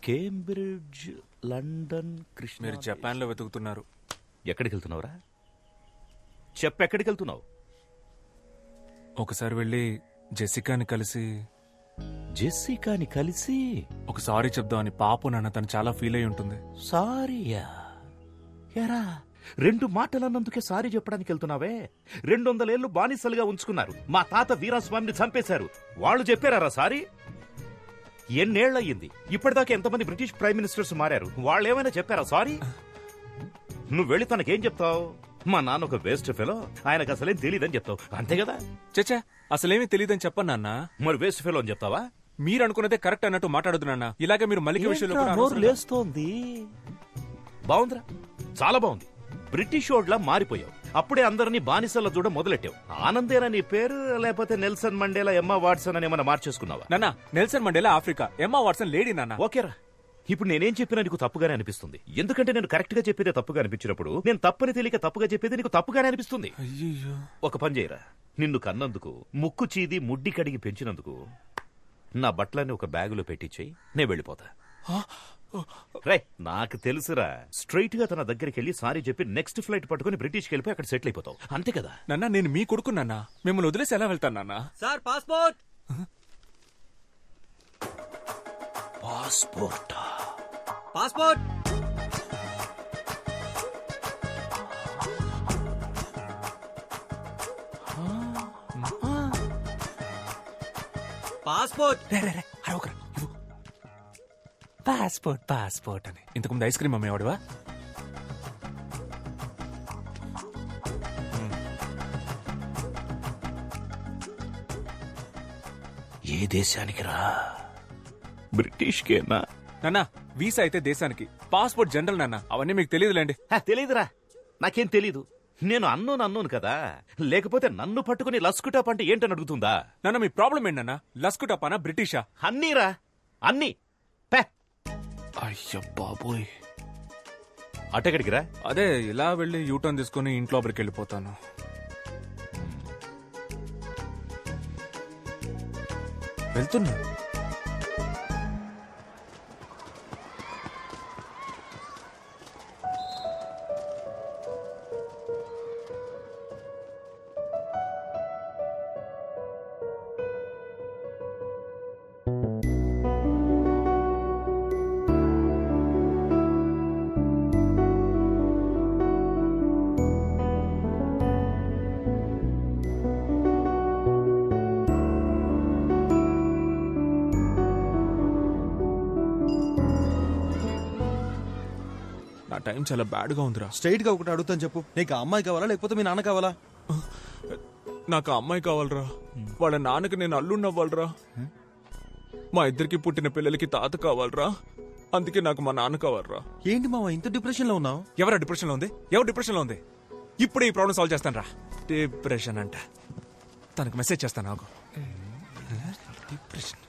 Cambridge, London, Krishna. మీరు Japan లో వెతుకుతున్నారు. ఎక్కడికి వెళ్తున్నావురా? చెప్పెక్కడికి వెళ్తున్నావు? ఒకసారి వెళ్ళి జెసికాని కలిసి ఒక సారీ చెప్దామని. పాపం నాన్న, తను చాలా ఫీల్ అయి ఉంటుంది. సారీయా? ఎరా 2 మాటలన్నందుకే సారీ చెప్పడానికి వెళ్తున్నావే? 200 ఏళ్లు బానిసలుగా ఉంచుకున్నారు. మా తాత వీరాస్వామిని చంపేశారు. వాళ్ళు చెప్పారా సారీ? ఎన్నేళ్లయ్యింది? ఇప్పటిదాకా ఎంతమంది బ్రిటిష్ ప్రైమ్ మినిస్టర్స్ మారారు? వాళ్ళేమైనా చెప్పారా సారీ? నువ్వు వెళ్ళి తనకేం చెప్తావు? మా నాన్న ఒక వేస్ట్ ఫెలో, ఆయనకు అసలేం తెలియదని చెప్తావు, అంతే కదా? చచ్చా, అసలేమీ తెలియదని చెప్పను నాన్న. మరి వేస్ట్ ఫెలో అని చెప్తావా? మీరు అనుకున్నదే కరెక్ట్ అన్నట్టు మాట్లాడదు నాన్న. ఇలాగే మీరు మల్లిక విషయంలో కూడా నోరు లేస్తోంది. బాగుందిరా, చాలా బాగుంది. బ్రిటిష్ ఓడ్లా మారిపోయావు. అప్పుడే అందరినీ బానిసల చూడ మొదలెట్టావు. ఆనందేనా నీ పేరు? లేకపోతే నెల్సన్ మండేలా, ఎమ్మా వాట్సన్ అని ఏమన్నా మార్చేసుకున్నావా? నాన్న, Nelson Mandela Africa, Emma Watson lady నాన్న. ఓకేరా, ఇప్పుడు నేనేం చెప్పినా నీకు తప్పుగానే అనిపిస్తుంది. ఎందుకంటే నేను కరెక్ట్ గా చెప్పేదే తప్పుగా అనిపించినప్పుడు నేను తప్పని తెలియక తప్పుగా చెప్పేది నీకు తప్పుగానే అనిపిస్తుంది. ఒక పని చేయరా, నిన్ను కన్నందుకు, ముక్కు చీది ముడ్డి కడిగి పెంచినందుకు నా బట్టలన్నీ ఒక బ్యాగులో పెట్టించేయి, నేను వెళ్ళిపోతా. రే, నాకు తెలుసురా, స్ట్రైట్ గా తన దగ్గరికి వెళ్ళి సారీ చెప్పి నెక్స్ట్ ఫ్లైట్ పట్టుకుని బ్రిటిష్కి వెళ్ళిపోయి అక్కడ సెటిల్ అయిపోతావు, అంతే కదా? నాన్న, నేను మీ కొడుకు నాన్న. మిమ్మల్ని వదిలేసి ఎలా వెళ్తాను నాన్న? Sir, passport. Passport passport passport. Passport passport అని ఇంతకుముందు ఐస్ క్రీమ్ అమ్మేవాడువా? ఏ దేశానికి రా? బ్రిటిష్కేనా? నాన్న, వీసా అయితే దేశానికి, పాస్పోర్ట్ జనరల్ నాన్న. అవన్నీ మీకు తెలియదులేండి. తెలీదురా, నాకేం తెలీదు. నేను అన్నోను కదా, లేకపోతే నన్ను పట్టుకుని లస్కుటాప్ అంటే ఏంటని అడుగుతుందా? నాన్న, మీ ప్రాబ్లం ఏంటన్నా? లస్కుటాపానా, బ్రిటిషా? అన్నీరా, అన్నీ. అయ్యో బాబోయ్. అటెక్కడికి రా? అదే, ఇలా వెళ్ళి యూటర్న్ తీసుకుని ఇంట్లోపలికి వెళ్ళిపోతాను. వెళ్తున్నా. టైం చాలా బ్యాడ్ గా ఉందిరా. స్ట్రైట్ గా ఒకటి అడుగుతాను చెప్పు, నీకు ఆ అమ్మాయి కావాలా లేకపోతే మీ నాన్న కావాలా? నాకు ఆ అమ్మాయి కావాలరా. వాళ్ళ నాన్నకి నేను అల్లుడిని అవ్వాలరా. మా ఇద్దరికి పుట్టిన పిల్లలకి తాత కావాలరా. అందుకే నాకు మా నాన్న కావాలరా. ఏంటి మావా ఇంత డిప్రెషన్ లో ఉన్నావు? ఎవరా డిప్రెషన్ లో ఉంది? ఎవరు డిప్రెషన్ లో ఉంది? ఇప్పుడే ఈ ప్రాబ్లం సాల్వ్ చేస్తాను రా. డిప్రెషన్ అంట. తనకు మెసేజ్ చేస్తాను నాకు. డిప్రెషన్.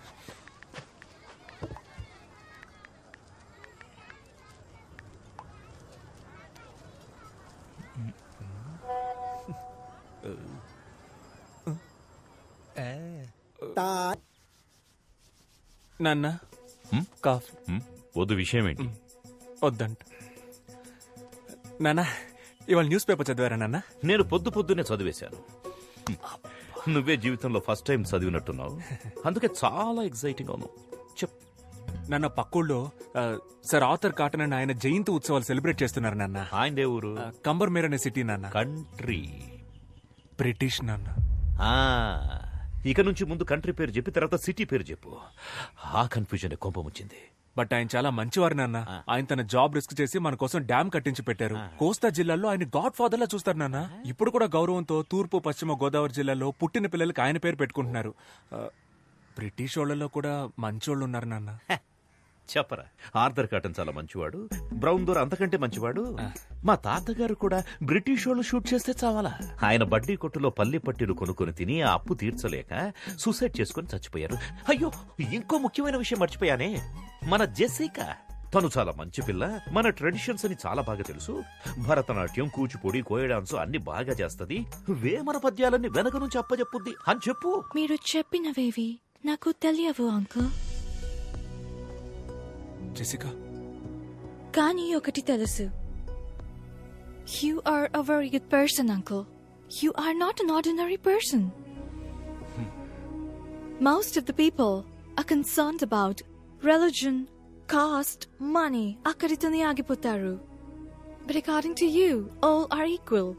నాన్న, కాఫీ వద్దు. విషయం ఏంటి? వద్దంట. నాన్న, ఇవాళ న్యూస్ పేపర్ చదివారా నాన్న? నేను పొద్దున్నే చదివేశాను. నువ్వే జీవితంలో ఫస్ట్ టైం చదివినట్టున్నావు, అందుకే చాలా ఎక్సైటింగ్ అవును. చెప్ నాన్న, పక్కూళ్ళో సర్ ఆర్థర్ కాటన్ అని ఆయన జయంతి ఉత్సవాలు సెలబ్రేట్ చేస్తున్నారు నాన్న. ఆయనదే ఊరు? కంబర్మేర్ అనే సిటీ నాన్న. కంట్రీ? బ్రిటిష్ నాన్న. ఇక నుంచి ముందు కంట్రీ పేరు చెప్పి తర్వాత సిటీ పేరు చెప్పు. ఆ కన్ఫ్యూజన్ కోపం వచ్చింది. బట్ ఆయన చాలా మంచివారు నాన్న. ఆయన తన జాబ్ రిస్క్ చేసి మన కోసం డ్యామ్ కట్టించి పెట్టారు. కోస్తా జిల్లాలో ఆయన గాడ్ ఫాదర్ లా చూస్తారు నాన్న. ఇప్పుడు కూడా గౌరవంతో తూర్పు పశ్చిమ గోదావరి జిల్లాలో పుట్టిన పిల్లలకి ఆయన పేరు పెట్టుకుంటున్నారు. బ్రిటిష్ వాళ్ళలో కూడా మంచోళ్ళు ఉన్నారు నాన్న. చెప్పరా, ఆర్థర్ కాటన్ చాలా మంచివాడు, బ్రౌన్ దోర్ అంతకంటే మంచివాడు. మా తాతగారు కూడా బ్రిటిష్ వాళ్ళు షూట్ చేస్తే చావాలా. ఆయన బడ్డీ కొట్టులో పల్లి పట్టీలు కొనుక్కొని తిని ఆ అప్పు తీర్చలేక సూసైడ్ చేసుకుని చచ్చిపోయారు. అయ్యో, ఇంకో ముఖ్యమైన విషయం మర్చిపోయానే, మన జెసికా. తను చాలా మంచి పిల్ల, మన ట్రెడిషన్స్ అని చాలా బాగా తెలుసు. భరతనాట్యం, కూచిపూడి, కోయ డాన్స్ అన్ని బాగా చేస్తది. వేమన పద్యాలన్నీ వెనక నుంచి అప్పచెప్పుద్ది అని చెప్పు. మీరు చెప్పినవేవి నాకు తెలియవు అంకుల్. జెసికా, కానీ ఒకటి తెలుసు. You are a very good person, uncle. You are not an ordinary person. Most of the people are concerned about religion, caste, money. Akkaritone agipotaru. But according to you, all are equal.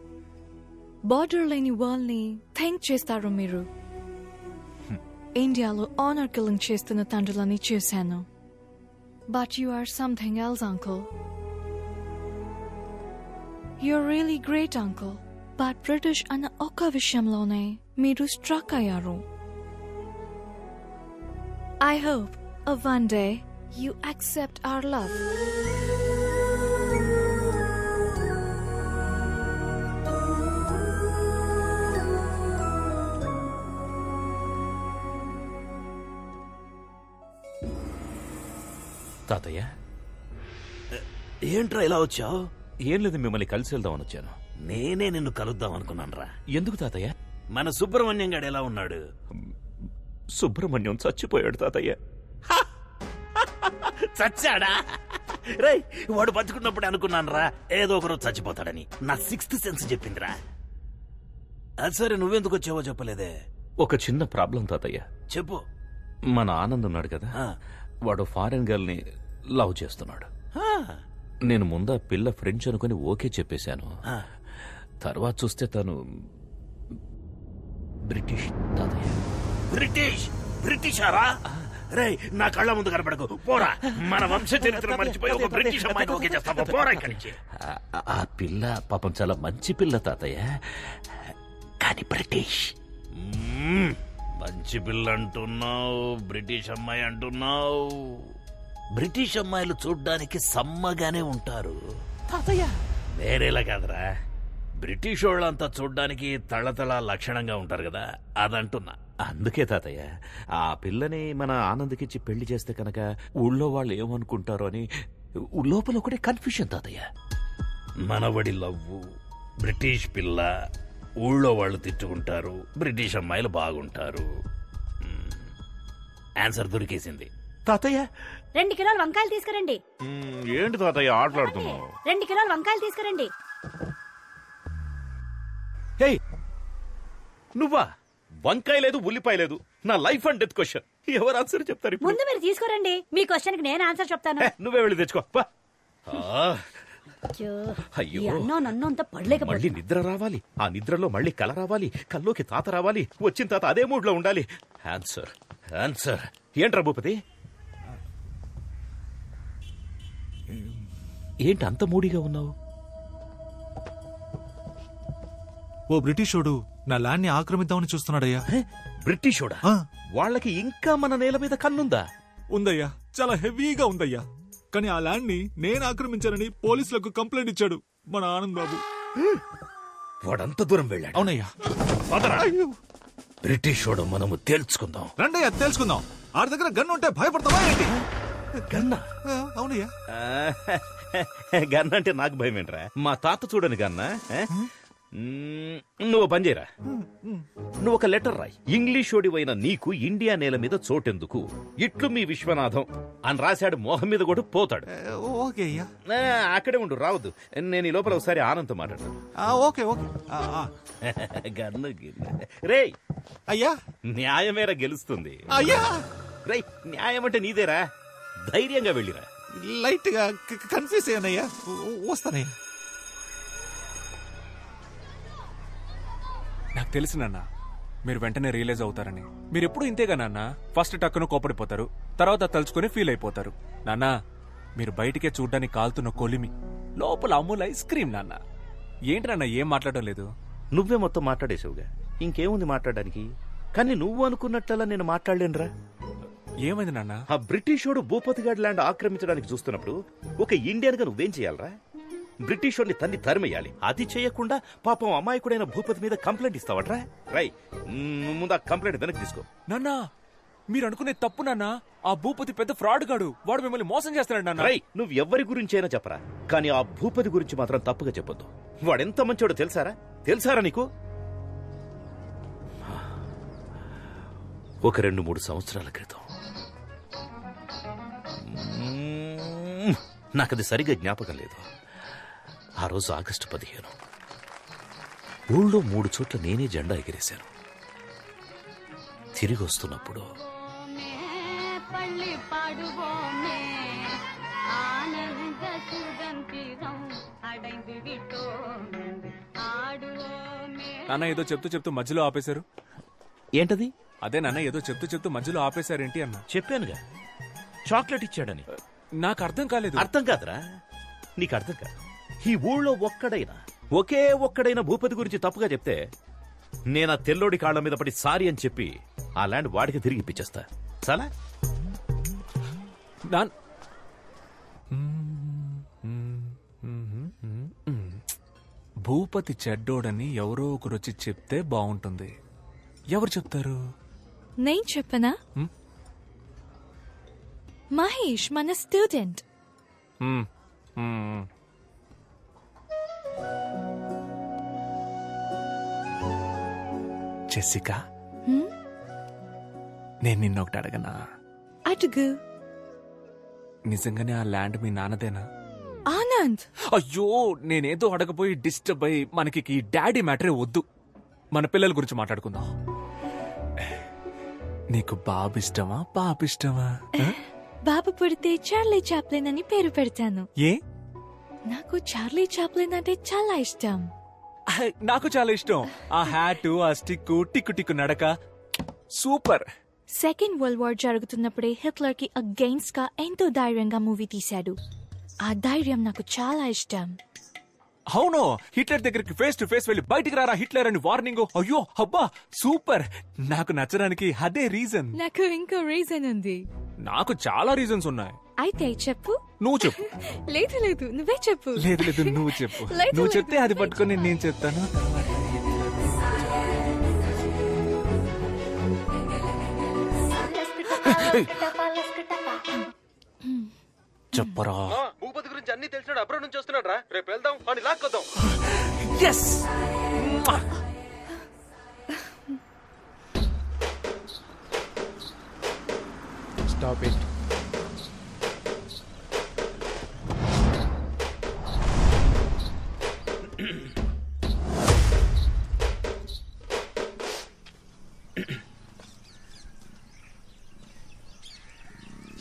Border leni world ni think chestaru miru. Indialo honor killing chestunna tandrulani chusanu. But you are something else, uncle. You're really great, uncle. But British ana oka vishamlone meeru struck ayaru. I hope one day you accept our love. తాతయ్య, ఏంట్రా ఇలా వచ్చావు? ఏం లేదు, మిమ్మల్ని కలిసి వెళ్దామని వచ్చాను. నేనే నిన్ను కలుద్దాం అనుకున్నానురా. ఎందుకు తాతయ్య? మన సుబ్రహ్మణ్యం గాడు ఎలా ఉన్నాడు? సుబ్రహ్మణ్యం చచ్చిపోయాడు తాతయ్య. చచ్చాడా? రేయ్, వాడు బతుకున్నప్పుడు అనుకున్నానురా ఏదో ఒకరోజు చచ్చిపోతాడని. నా 6th సెన్స్ చెప్పిందిరా. అది సరే, నువ్వెందుకు వచ్చావో చెప్పలేదే. ఒక చిన్న ప్రాబ్లం తాతయ్య. చెప్పు. మన ఆనంద్ ఉన్నాడు కదా, వాడు ఫారెన్ గర్ల్ ని లవ్ చేస్తున్నాడు. నేను ముందా పిల్ల ఫ్రెంచ్ అనుకుని ఓకే చెప్పేశాను. తర్వాత చూస్తే తను బ్రిటిష్ తాతయ్య. బ్రిటిషారా? రేయ్, నా కళ్ళ ముందు కనపడకు, పోరా. మన వంశ చరిత్ర మర్చిపోయి ఒక బ్రిటిష్ అమ్మాయిని ఓకే చేస్తావా? పోరా ఇక్కడి నుంచి. ఆ పిల్ల పాపం చాలా మంచి పిల్ల తాతయ్య, కానీ బ్రిటిష్. మంచి పిల్ల అంటున్నావు, బ్రిటిష్ అమ్మాయి అంటున్నావు. బ్రిటిష్ అమ్మాయిలు చూడ్డానికి సమ్మగానే ఉంటారు తాతయ్య. వేరేలా కాదురా, బ్రిటిష్ వాళ్ళంతా చూడ్డానికి తళతళ లక్షణంగా ఉంటారు కదా, అదంటున్నా. అందుకే తాతయ్య, ఆ పిల్లని మన ఆనంద్కిచ్చి పెళ్లి చేస్తే కనుక ఊళ్ళో వాళ్ళు ఏమనుకుంటారో అని లోపల ఒకటే కన్ఫ్యూషన్ తాతయ్య. మనవడి లవ్వు, బ్రిటిష్ పిల్ల, ఊళ్ళో వాళ్ళు తిట్టుకుంటారు, బ్రిటిష్ అమ్మాయిలు బాగుంటారు. ఆన్సర్ దొరికేసింది తాతయ్య. 2 కిలోల వంకాయలు తీసుకురండి. ఏంటి తాతయ్య ఆటలాడుతున్నావు? 2 కిలోల వంకాయలు తీసుకురండి. నువ్వా? వంకాయ లేదు, ఉల్లిపాయ లేదు. నా లైఫ్ అండ్ డెత్ క్వశ్చన్. ఎవరు ఆన్సర్ చెప్తారు ఇప్పుడు? ముందు మీరు తీసుకురండి, మీ క్వశ్చన్ కి నేను ఆన్సర్ చెప్తాను. నువ్వే వెళ్ళి తెచ్చుకో. అయ్యో, నన్ను అంత పడలేకపోతే మళ్ళీ నిద్ర రావాలి, ఆ నిద్రలో మళ్ళీ కల రావాలి, కల్లోకి తాత రావాలి, వచ్చిన తాత అదే మూడ్ లో ఉండాలి. Answer answer. ఏంట్రా భూపతి, ఏంటి అంత మూడిగా ఉన్నావు? ఓ బ్రిటిషోడు నా ల్యాండ్ ని ఆక్రమిద్దామని చూస్తున్నాడయ్యా. బ్రిటిషోడా? వాళ్ళకి ఇంకా మన నేల మీద కన్నుందా? ఉందయ్యా, చాలా హెవీగా ఉందయ్యా. కానీ ఆ ల్యాండ్ ని నేను ఆక్రమించానని పోలీసులకు కంప్లైంట్ ఇచ్చాడు మన ఆనంద్ బాబు. వాడంత దూరం వెళ్ళాడు? అవునయ్యా. బ్రిటిషోడు మనము తేల్చుకుందాం. రండయ్యా, తెలుసుకుందాం. ఆడి దగ్గర గన్ ఉంటే భయపడతావా ఏంటి? గన్నా? అవునయ్యా. గన్న అంటే నాకు భయం ఏంట్రా? మా తాత చూడని గన్నా. నువ్వు పని చేయరా, నువ్వు ఒక లెటర్ రాయి. ఇంగ్లీషోడివైన నీకు ఇండియా నేల మీద చోటెందుకు, ఇట్లు మీ విశ్వనాథం అని రాశాడు. మోహం మీద కూడా పోతాడు. ఓకే అయ్యా. అక్కడే ఉండు, రావద్దు. నేను ఈ లోపల ఒకసారి ఆనంద్ మాట్లాడతాను. Okay okay. గన్ను రే అయ్యా, న్యాయమేరా గెలుస్తుంది. అయ్యా రే, న్యాయం అంటే నీదేరా, ధైర్యంగా వెళ్ళిరా. లైట్ గా కన్ఫ్యూజ్ అయ్యానయ్యా, వస్తానయ్యా. నాకు తెలుసు నాన్న, మీరు వెంటనే రియలైజ్ అవుతారని. మీరు ఎప్పుడు ఇంతేగా నాన్న, ఫస్ట్ టక్కున కోపడిపోతారు, తర్వాత తలుచుకుని ఫీల్ అయిపోతారు. నాన్న, మీరు బయటికే చూడ్డానికి కాలుతున్న కొలిమి, లోపల అమూల్ ఐస్ క్రీమ్. నాన్న ఏంటి నాన్న ఏం మాట్లాడడం లేదు? నువ్వే మొత్తం మాట్లాడేసావుగా, ఇంకేముంది మాట్లాడడానికి? కానీ నువ్వు అనుకున్నట్లలా నేను మాట్లాడలేనురా. ఏమైంది నాన్న? ఆ బ్రిటిషోడు భూపతిగాడ్ ల్యాండ్ ఆక్రమించడానికి చూస్తున్నప్పుడు ఒక ఇండియన్ గా నువ్వేం చేయాలరా? బ్రిటిషోడిని తన్ని తరిమేయాలి. అది చేయకుండా పాపం అమాయకుడైన భూపతి మీద కంప్లైంట్ ఇస్తావట్రా? రై, ముందు ఆ కంప్లైంట్ వెనక్కి తీసుకో. నాన్న, మీరు అనుకునే తప్పు నాన్న. ఆ భూపతి పెద్ద ఫ్రాడ్ గాడు, వాడు మిమ్మల్ని మోసం చేస్తున్నాడు నాన్న. రై, నువ్వు ఎవరి గురించైనా చెప్పరా, కానీ ఆ భూపతి గురించి మాత్రం తప్పుగా చెప్పొద్దు. వాడెంత మంచోడో తెలుసారా నీకు? ఒక 2-3 సంవత్సరాల క్రితం నాకది సరిగా జ్ఞాపకం లేదు. ఆ రోజు ఆగస్టు 15. ఊళ్ళో 3 చోట్ల నేనే జెండా ఎగిరేశాను. తిరిగి వస్తున్నప్పుడు నాన్న ఏదో చెప్తూ మధ్యలో ఆపేశారు. ఏంటది? అదే నాన్న ఏదో చెప్తూ మధ్యలో ఆపేశారేంటి అన్న. చెప్పానుగా, చాక్లెట్ ఇచ్చాడని. నాకు అర్థం కాలేదు. అర్థం కాదురా, నీకు అర్థం కాదు. ఈ ఊళ్ళో ఒకే ఒక్కడైనా భూపతి గురించి తప్పుగా చెప్తే నేను ఆ తెల్లోడి కాళ్ల మీద పడి సారీ అని చెప్పి ఆ ల్యాండ్ వాడికి తిరిగి ఇప్పించేస్తా. చాలా భూపతి చెడ్డోడని ఎవరో ఒకరు వచ్చి చెప్తే బాగుంటుంది. ఎవరు చెప్తారు? నేను చెప్పనా? మహేష్ మన స్టూడెంట్. జెసికా, నేను నిన్నొకటి అడగనా? అడుగు. నిజంగానే ఆ ల్యాండ్ మీ నాన్నదేనా? ఆనంద్, అయ్యో, నేనేదో అడగపోయి డిస్టర్బ్ అయ్యి మనకి ఈ డాడీ మ్యాటరే వద్దు. మన పిల్లల గురించి మాట్లాడుకుందాం. నీకు బాబు ఇష్టమా పాప ఇష్టమా? బాబు పుడితే చార్లీ చాప్లిన్ అని పేరు పెడతాను. ఏ? నాకు చార్లీ చాప్లిన్ అంటే చాలా ఇష్టం. నాకు చాలా ఇష్టం. ఆ హ్యాటు, ఆ స్టిక్, టిక్కు టిక్కు నడక సూపర్. సెకండ్ వరల్డ్ వార్ జరుగుతున్నప్పుడే హిట్లర్ కి అగెయిన్స్ట్ గా ఎంతో ధైర్యంగా మూవీ తీశాడు. ఆ ధైర్యం నాకు చాలా ఇష్టం. అవును, హిట్లర్ దగ్గరికి ఫేస్ టు ఫేస్ వెళ్లి బయటికి రారా హిట్లర్ అని వార్నింగ్. అయ్యో అబ్బా సూపర్. నాకు నచ్చడానికి అదే రీజన్. నాకు ఇంకో రీజన్ ఉంది. నాకు చాలా రీజన్స్ ఉన్నాయి. అయితే చెప్పు. నువ్వు చెప్పు. లేదు నువ్వే చెప్పు. లేదు నువ్వు చెప్పు. నువ్వు చెప్తే అది పట్టుకొని నేను చెప్తాను. చెప్పరా. భూపతి గురించి అన్ని తెలిసినాడు, అబ్రాడ్ నుంచి వస్తున్నాడు రా. రేపు వెళ్దాం, వాడిని లాక్కొద్దాం. ఎస్. Stop it.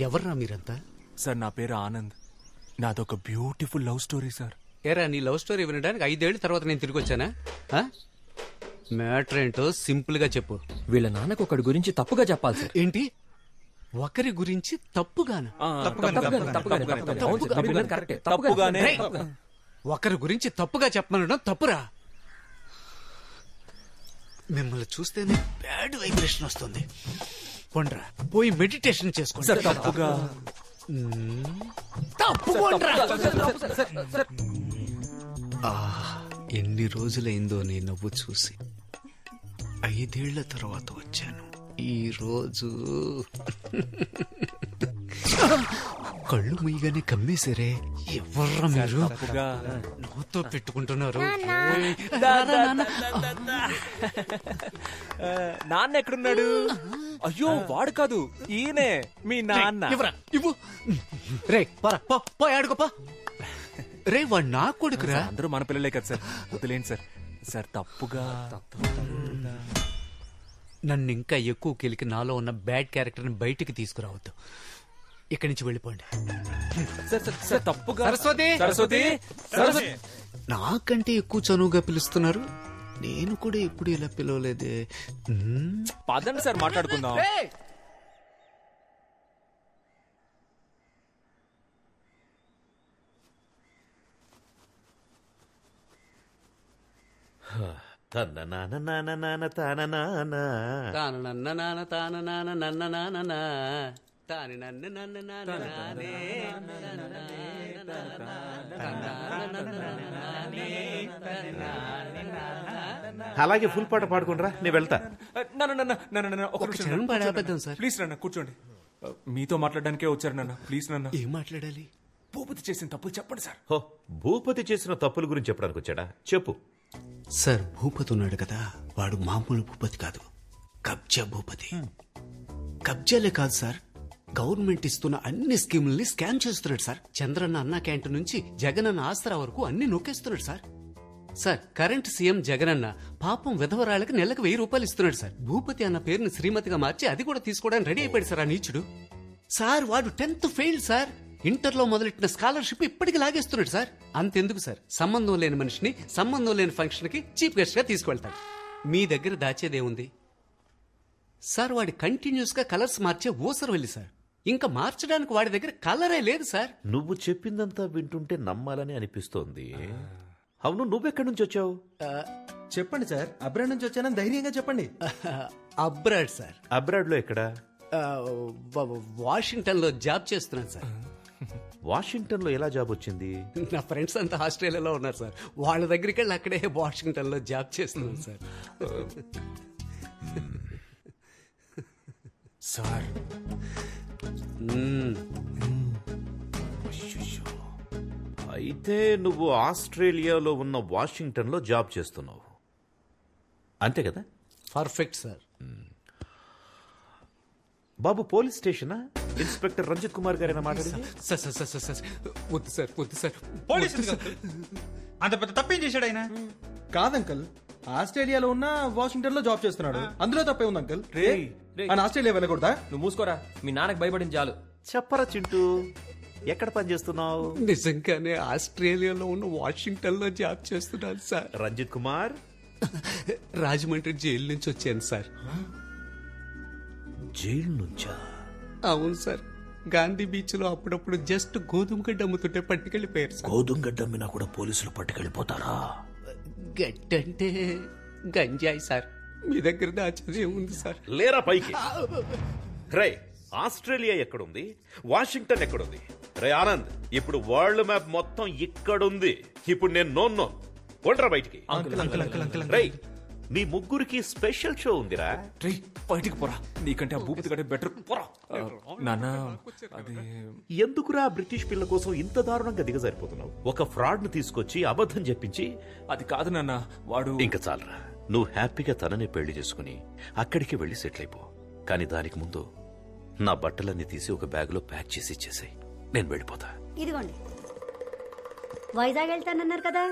ఎవర్రా మీరంతా? సార్, నా పేరు ఆనంద్. నాదొక బ్యూటిఫుల్ లవ్ స్టోరీ సార్. ఏరా, నీ లవ్ స్టోరీ వినడానికి 5 ఏళ్ల తర్వాత నేను తిరిగి వచ్చానా? మ్యాటర్ ఏంటో సింపుల్ గా చెప్పు. వీళ్ళ నాన్నకు ఒకటి గురించి తప్పుగా చెప్పాలి సార్. ఏంటి? ఒకరి గురించి తప్పుగానా? ఒకరి గురించి తప్పుగా చెప్పమనడం తప్పురా. మిమ్మల్ని చూస్తేనే బ్యాడ్ వైబ్రేషన్ వస్తుంది. కొండ్రా, పోయి మెడిటేషన్ చేసుకోండి. తప్పుగా ఎన్ని రోజులైందో నీ నవ్వు చూసి. 5 ఏళ్ల తర్వాత వచ్చాను. ఈ రోజు కళ్ళు ముయ్యగానే కమ్మేశారే. ఎవర్రా మీరు? నవ్వుతో పెట్టుకుంటున్నారు. నాన్న ఎక్కడున్నాడు? అయ్యో, వాడు కాదు, ఈయనే మీ నాన్న. ఇవ్వు. రే పో ఆడుకోపా. రే, వాడు నా కొడుకురా. అందరూ మన పిల్లలే కదా సార్, వదిలేండి సార్. సార్, తప్పుగా నన్ను ఇంకా ఎక్కువ కెలికి నాలో ఉన్న బ్యాడ్ క్యారెక్టర్ ని బయటికి తీసుకురావద్దు. ఇక్కడి నుంచి వెళ్ళిపోండి. తప్పుగా. సరస్వతి, నాకంటే ఎక్కువ చనువుగా పిలుస్తున్నారు. నేను కూడా ఎప్పుడు ఇలా పిలవలేదే. పదండి సార్, మాట్లాడుకుందాం. అలాగే ఫుల్ పాట పాడుకుంటారా, నేను వెళ్తా. ప్లీజ్ నాన్న, కూర్చోండి. మీతో మాట్లాడడానికే వచ్చారు నాన్న. ప్లీజ్ నాన్న. ఏం మాట్లాడాలి? భూపతి చేసిన తప్పులు చెప్పండి సార్. హో, భూపతి చేసిన తప్పుల గురించి చెప్పడానికి వచ్చాడా? చెప్పు. సార్, భూపతి ఉన్నాడు కదా, వాడు మామూలు భూపతి కాదు, కబ్జా భూపతి. కబ్జాలే కాదు సార్, గవర్నమెంట్ ఇస్తున్న అన్ని స్కీముల్ని స్కామ్ చేస్తున్నాడు సార్. చంద్రన్న అన్న క్యాంటీన్ నుంచి జగనన్న ఆసరా వరకు అన్ని నొక్కేస్తున్నాడు sir. Sir current CM Jagananna పాపం విధవరాళ్ళకి నెలకు 1000 రూపాయలు ఇస్తున్నాడు సార్. భూపతి అన్న పేరుని శ్రీమతిగా మార్చి అది కూడా తీసుకోవడానికి రెడీ అయిపోయాడు సార్ ఆ నీచుడు. సార్ వాడు 10th ఫెయిల్ సార్. ఇంటర్లో మొదలెట్టిన స్కాలర్షిప్ ఇప్పటికి లాగేస్తున్నాడు సార్. అంతెందుకు సార్, సంబంధం లేని మనిషిని సంబంధం లేని ఫంక్షన్ కి చీఫ్ గెస్ట్ గా తీసుకువెళ్తాడు. మీ దగ్గర దాచేదేముంది సార్? వాడి కంటిన్యూస్ గా కలర్స్ మార్చే ఊసరు వెళ్ళి సార్. ఇంకా మార్చడానికి వాడి దగ్గర కలరే లేదు సార్. నువ్వు చెప్పిందంతా వింటుంటే నమ్మాలని అనిపిస్తోంది. అవును, నువ్వెక్కడి నుంచి వచ్చావు? చెప్పండి సార్, అబ్రాడ్ నుంచి వచ్చానని ధైర్యంగా చెప్పండి. Abroad sir. అబ్రాడ్ లో ఎక్కడా? వాషింగ్టన్ లో జాబ్ చేస్తున్నాను సార్. వాషింగ్టన్ లో ఎలా జాబ్ వచ్చింది? నా ఫ్రెండ్స్ అంతా ఆస్ట్రేలియాలో ఉన్నారు సార్. వాళ్ళ దగ్గరికి వెళ్ళి అక్కడే వాషింగ్టన్ లో జాబ్ చేస్తున్నాను సార్. సార్ అయితే నువ్వు ఆస్ట్రేలియాలో ఉన్న వాషింగ్టన్ లో జాబ్ చేస్తున్నావు, అంతే కదా? Perfect sir. బాబు పోలీస్ స్టేషనా? ఇన్స్పెక్టర్ రంజిత్ కుమార్ గారేనా మాట్లాడింది? సార్ సార్ సార్ సార్ వద్దు సార్, వద్దు సార్. అంత పెద్ద తప్పేం చేశాడు ఆయన? కాదంకల్, ఆస్ట్రేలియాలో ఉన్న వాషింగ్టన్ లో జాబ్ చేస్తున్నాడు, అందులో తప్పే ఉంది అంకల్. ఆయన ఆస్ట్రేలియా వెళ్ళకూడదా? నువ్వు మూసుకోరా, మీ నాన్నకు భయపడింది చాలు. చెప్పరా చింటూ, ఎక్కడ పని చేస్తున్నావు? నిజంగానే ఆస్ట్రేలియాలో ఉన్న వాషింగ్టన్ లో జాబ్ చేస్తున్నాను సార్. రంజిత్ కుమార్, రాజమండ్రి జైలు నుంచి వచ్చాను సార్. జైలు నుంచా? అవును సార్. గాంధీ బీచ్ లో అప్పుడప్పుడు జస్ట్ గోధుమ గడ్డ అమ్ముతుంటే పట్టుకెళ్ళిపోయారు సార్. గోధుమ గడ్డ అమ్మినా కూడా పోలీసులు పట్టుకెళ్ళిపోతారా? గడ్డంటే గంజాయి సార్. మీ దగ్గర దాచేది ఏముంది సార్? లేరా పైకి. రే, ఆస్ట్రేలియా ఎక్కడుంది, వాషింగ్టన్ ఎక్కడుంది? రే ఆనంద్, ఇప్పుడు వరల్డ్ మ్యాప్ మొత్తం ఇక్కడుంది. ఇప్పుడు నేను నోన్నో కొండ్రా బయటికి. రే, మీ ముగ్గురికి స్పెషల్ షో ఉందిరా. రే బయటికి పోరా, నీకంటే ఆ భూపతి కంటే బెటర్ పోరా. నాన్న అది ఎందుకురా బ్రిటిష్ పిల్ల కోసం ఇంత దారుణంగా దిగజారిపోతున్నావు? ఒక ఫ్రాడ్ ను తీసుకొచ్చి అబద్ధం చెప్పించి. అది కాదు నాన్న, వాడు. ఇంకా చాలరా, నువ్వు హ్యాపీగా తనని పెళ్లి చేసుకుని అక్కడికి వెళ్లి సెటిల్ అయిపో. కానీ దానికి ముందు నా బట్టలన్నీ తీసి ఒక బ్యాగ్ లో ప్యాక్ చేసి ఇచ్చేసాయి. నేను వెళ్ళిపోతా. ఇదిగోండి, వైజాగ్ వెళ్తానన్నారు కదా,